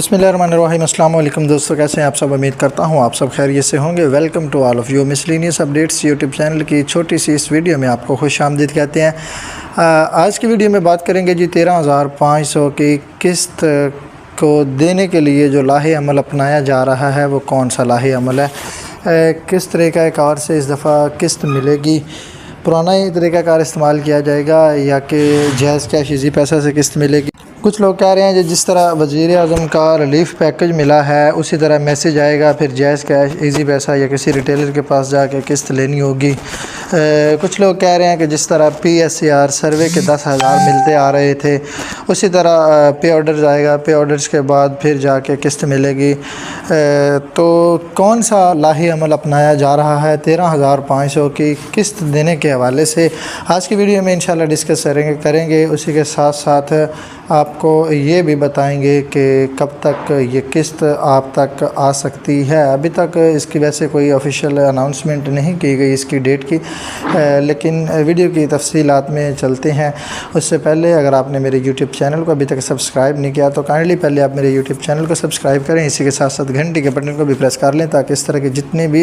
बिस्मिल्लाहिर्रहमानिर्रहीम। अस्सलाम वालेकुम दोस्तों, कैसे हैं आप सब। उम्मीद करता हूँ आप सब खैरियत से होंगे। Welcome to all of you miscellaneous updates YouTube channel की छोटी सी इस वीडियो में आपको खुशामदीद कहते हैं। आज की वीडियो में बात करेंगे जी 13,500 की किस्त को देने के लिए जो लाहे अमल अपनाया जा रहा है वो कौन सा लाहे अमल है, किस तरीक़ाकार से इस दफ़ा किस्त मिलेगी, पुराना ही तरीक़ाकार इस्तेमाल किया जाएगा या कि जायज़ कैश इजी पैसा से किस्त मिलेगी। कुछ लोग कह रहे हैं कि जिस तरह वज़ीर आज़म का रिलीफ़ पैकेज मिला है उसी तरह मैसेज आएगा, फिर जायज़ कैश इजी पैसा या किसी रिटेलर के पास जाके किस्त लेनी होगी। कुछ लोग कह रहे हैं कि जिस तरह PSCR सर्वे के 10,000 मिलते आ रहे थे उसी तरह पे ऑर्डर्स आएगा, पे ऑर्डर्स के बाद फिर जाके किस्त मिलेगी। तो कौन सा लाही अमल अपनाया जा रहा है 13,500 की किस्त देने के हवाले से आज की वीडियो में इंशाल्लाह डिस्कस करेंगे। उसी के साथ साथ आपको ये भी बताएंगे कि कब तक ये किस्त आप तक आ सकती है। अभी तक इसकी वैसे कोई ऑफिशियल अनाउंसमेंट नहीं की गई इसकी डेट की, लेकिन वीडियो की तफसीलात में चलते हैं। उससे पहले अगर आपने मेरे यूट्यूब चैनल को अभी तक सब्सक्राइब नहीं किया तो काइंडली पहले आप मेरे यूट्यूब चैनल को सब्सक्राइब करें। इसी के साथ साथ घंटी के बटन को भी प्रेस कर लें ताकि इस तरह के जितने भी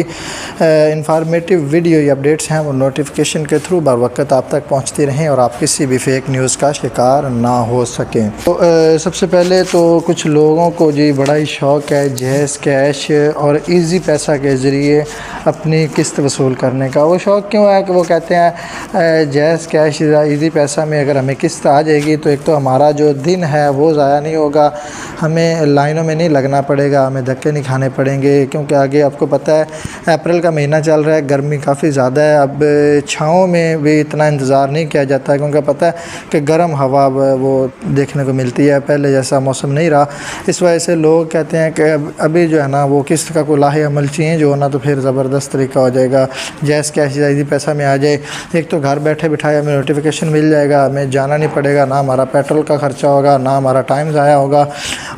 इंफॉर्मेटिव वीडियो या अपडेट्स हैं वो नोटिफिकेशन के थ्रू बर वक्त आप तक पहुँचती रहें और आप किसी भी फेक न्यूज़ का शिकार ना हो सकें। तो सबसे पहले तो कुछ लोगों को जी बड़ा ही शौक़ है जायज़ कैश और इजी पैसा के ज़रिए अपनी किस्त वसूल करने का। वो शौक़ क्यों है कि वो कहते हैं जायज़ कैश इजी पैसा में अगर हमें किस्त आ जाएगी तो एक तो हमारा जो दिन है वो ज़ाया नहीं होगा, हमें लाइनों में नहीं लगना पड़ेगा, हमें धक्के नहीं खाने पड़ेंगे। क्योंकि आगे आपको पता है अप्रैल का महीना चल रहा है, गर्मी काफ़ी ज़्यादा है। अब छाँव में भी इतना इंतज़ार नहीं किया जाता है क्योंकि पता है कि गर्म हवा वो देखने को मिलती है, पहले जैसा मौसम नहीं रहा। इस वजह से लोग कहते हैं कि अभी जो है ना वो किस्त का कोई लाहे अमल चेंज होना तो फिर ज़बरदस्त तरीका हो जाएगा। जायज़ कैश इजी पैसा में आ जाए, एक तो घर बैठे बिठाए हमें नोटिफिकेशन मिल जाएगा, हमें जाना नहीं पड़ेगा, ना हमारा पेट्रोल का ख़र्चा होगा, ना हमारा टाइम ज़ाया होगा।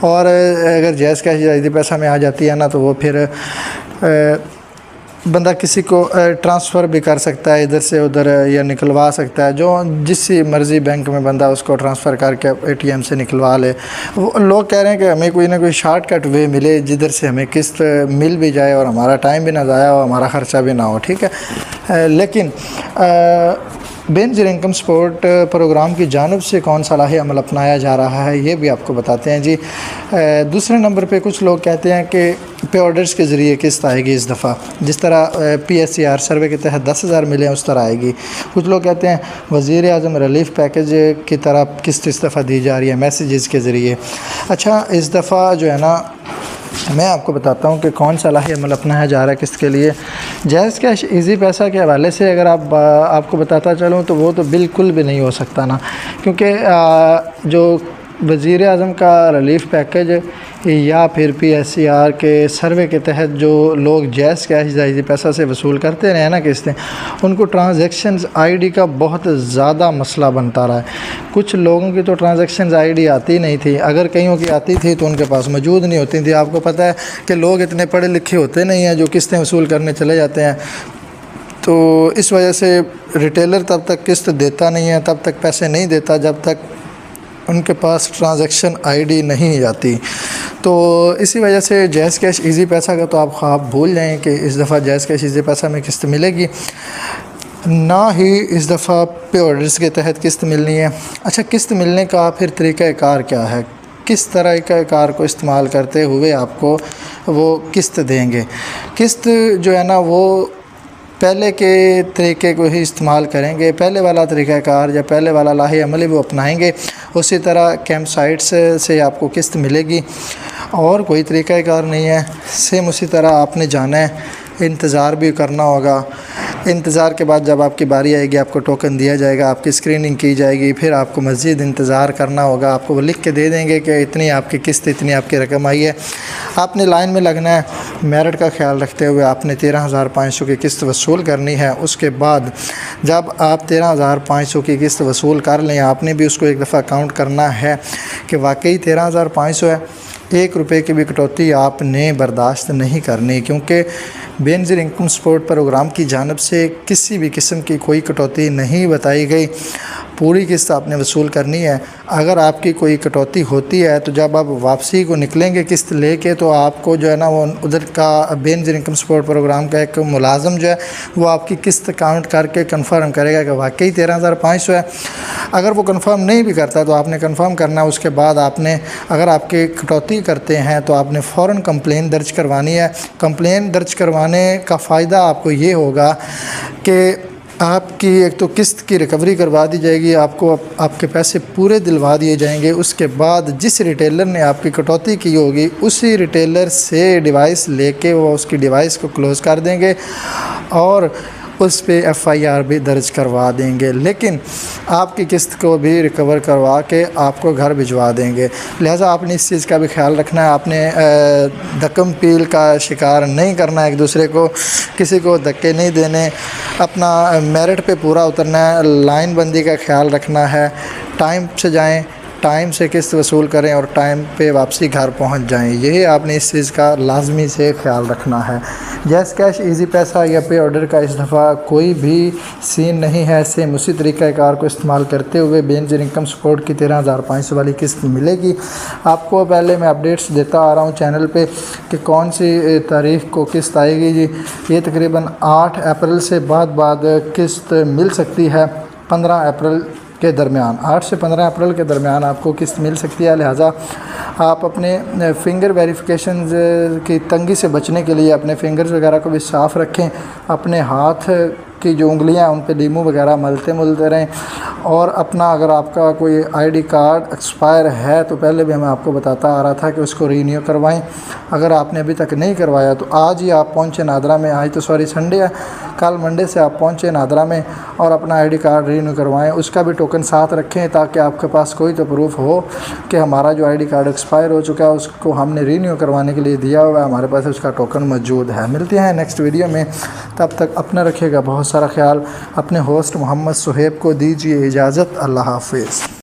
और अगर जायज़ कैश इजी पैसा में आ जाती है ना तो वो फिर बंदा किसी को ट्रांसफ़र भी कर सकता है इधर से उधर या निकलवा सकता है, जो जिस मर्ज़ी बैंक में बंदा उसको ट्रांसफ़र करके ATM से निकलवा ले। वो लोग कह रहे हैं कि हमें कोई ना कोई शॉर्टकट वे मिले जिधर से हमें किस्त मिल भी जाए और हमारा टाइम भी ना ज़ाया हो, हमारा ख़र्चा भी ना हो, ठीक है। लेकिन बेनज़ीर इनकम सपोर्ट प्रोग्राम की जानिब से कौन सा लाहे अमल अपनाया जा रहा है ये भी आपको बताते हैं जी। दूसरे नंबर पे कुछ लोग कहते हैं कि पे ऑर्डर्स के ज़रिए किस्त आएगी इस दफ़ा, जिस तरह PSCR सर्वे के तहत 10,000 मिले उस तरह आएगी। कुछ लोग कहते हैं वज़ीर आज़म रिलीफ़ पैकेज की तरह किस्त इस दफ़ा दी जा रही है मैसेजेस के ज़रिए। अच्छा, इस दफ़ा जो है ना मैं आपको बताता हूँ कि कौन सा लाहे अमल अपनाया जा रहा है किस्त के लिए। जायज़ कैश इजी पैसा के हवाले से अगर आपको बताता चलूँ तो वो तो बिल्कुल भी नहीं हो सकता ना, क्योंकि जो वज़ीर आज़म का रिलीफ़ पैकेज या फिर PSCR के सर्वे के तहत जो लोग जायज़ कैश इजी पैसा से वसूल करते रहे ना किस्तें, उनको ट्रांजैक्शंस ID का बहुत ज़्यादा मसला बनता रहा है। कुछ लोगों की तो ट्रांजैक्शंस ID आती नहीं थी, अगर कईयों की आती थी तो उनके पास मौजूद नहीं होती थी। आपको पता है कि लोग इतने पढ़े लिखे होते नहीं हैं जो किस्तें वसूल करने चले जाते हैं, तो इस वजह से रिटेलर तब तक किस्त देता नहीं है, तब तक पैसे नहीं देता जब तक उनके पास ट्रांजैक्शन ID नहीं आती। तो इसी वजह से जायज़ कैश इजी पैसा का तो आप ख्वाब भूल जाएं कि इस दफ़ा जायज़ कैश इजी पैसा में किस्त मिलेगी, ना ही इस दफ़ा पे ऑर्डर्स के तहत किस्त मिलनी है। अच्छा, किस्त मिलने का फिर तरीक़ाकार क्या है, किस तरीक़ाकार को इस्तेमाल करते हुए आपको वो किस्त देंगे। किस्त जो है ना वो पहले के तरीके को ही इस्तेमाल करेंगे, पहले वाला तरीक़ाकार या पहले वाला लाहे अमल वो अपनाएंगे, उसी तरह कैंप साइट्स से आपको किस्त मिलेगी और कोई तरीक़ाकार नहीं है। सेम उसी तरह आपने जाना है, इंतज़ार भी करना होगा। इंतज़ार के बाद जब आपकी बारी आएगी आपको टोकन दिया जाएगा, आपकी स्क्रीनिंग की जाएगी, फिर आपको मज़ीद इंतज़ार करना होगा। आपको वो लिख के दे देंगे कि इतनी आपकी किस्त, इतनी आपकी रकम आई है। आपने लाइन में लगना है, मेरिट का ख्याल रखते हुए आपने 13,500 की किस्त वसूल करनी है। उसके बाद जब आप 13,500 की किस्त वसूल कर लें, आपने भी उसको एक दफ़ा काउंट करना है कि वाकई 13,500 है। 1 रुपये की भी कटौती आपने बर्दाश्त नहीं करनी, क्योंकि बेनज़ीर इनकम सपोर्ट प्रोग्राम की जानिब से किसी भी किस्म की कोई कटौती नहीं बताई गई। पूरी किस्त आपने वसूल करनी है। अगर आपकी कोई कटौती होती है तो जब आप वापसी को निकलेंगे किस्त लेके, तो आपको जो है ना वो उधर का बेनज़ीर इनकम सपोर्ट प्रोग्राम का एक मुलाजम जो है वो आपकी किस्त काउंट करके कंफर्म करेगा कि वाकई 13,500 है। अगर वो कंफर्म नहीं भी करता तो आपने कंफर्म करना है। उसके बाद आपने अगर आपके कटौती करते हैं तो आपने फ़ौरन कंप्लेन दर्ज करवानी है। कंप्लेन दर्ज करवाने का फ़ायदा आपको ये होगा कि आपकी एक तो किस्त की रिकवरी करवा दी जाएगी, आपको आपके पैसे पूरे दिलवा दिए जाएंगे। उसके बाद जिस रिटेलर ने आपकी कटौती की होगी उसी रिटेलर से डिवाइस लेके वो उसकी डिवाइस को क्लोज़ कर देंगे और उस पे FIR भी दर्ज करवा देंगे, लेकिन आपकी किस्त को भी रिकवर करवा के आपको घर भिजवा देंगे। लिहाजा आपने इस चीज़ का भी ख्याल रखना है। आपने धक्कम पील का शिकार नहीं करना है, एक दूसरे को किसी को धक्के नहीं देने, अपना मेरिट पे पूरा उतरना है, लाइन बंदी का ख्याल रखना है, टाइम से जाएं, टाइम से किस्त वसूल करें और टाइम पे वापसी घर पहुंच जाएं। यही आपने इस चीज़ का लाजमी से ख्याल रखना है। जैस कैश, इजी पैसा या पे ऑर्डर का इस दफ़ा कोई भी सीन नहीं है। सेम उसी तरीक़ाकार को इस्तेमाल करते हुए बेनज़ीर इनकम सपोर्ट की 13,500 वाली किस्त मिलेगी। आपको पहले मैं अपडेट्स देता आ रहा हूँ चैनल पे कि कौन सी तारीख़ को किस्त आएगी जी। ये तकरीबन 8 अप्रैल से बाद किस्त मिल सकती है। 15 अप्रैल के दरमियान, 8 से 15 अप्रैल के दरमियान आपको किस्त मिल सकती है। लिहाजा आप अपने फ़िंगर वेरिफिकेशन की तंगी से बचने के लिए अपने फ़िंगर्स वगैरह को भी साफ़ रखें। अपने हाथ की जो उंगलियां उन पे लीमू वगैरह मलते रहें। और अपना अगर आपका कोई ID कार्ड एक्सपायर है तो पहले भी मैं आपको बताता आ रहा था कि उसको रीन्यू करवाएं। अगर आपने अभी तक नहीं करवाया तो आज ही आप पहुँचे नादरा में, आज तो सॉरी संडे है, कल मंडे से आप पहुँचे नादरा में और अपना ID कार्ड रीन्यू करवाएं। उसका भी टोकन साथ रखें ताकि आपके पास कोई तो प्रूफ हो कि हमारा जो ID कार्ड एक्सपायर हो चुका है उसको हमने रीन्यू करवाने के लिए दिया हुआ है, हमारे पास उसका टोकन मौजूद है। मिलते हैं नेक्स्ट वीडियो में, तब तक अपना रखिएगा बहुत सारा ख्याल। अपने होस्ट मोहम्मद सुहेब को दीजिए इजाज़त। अल्लाह हाफ़िज़।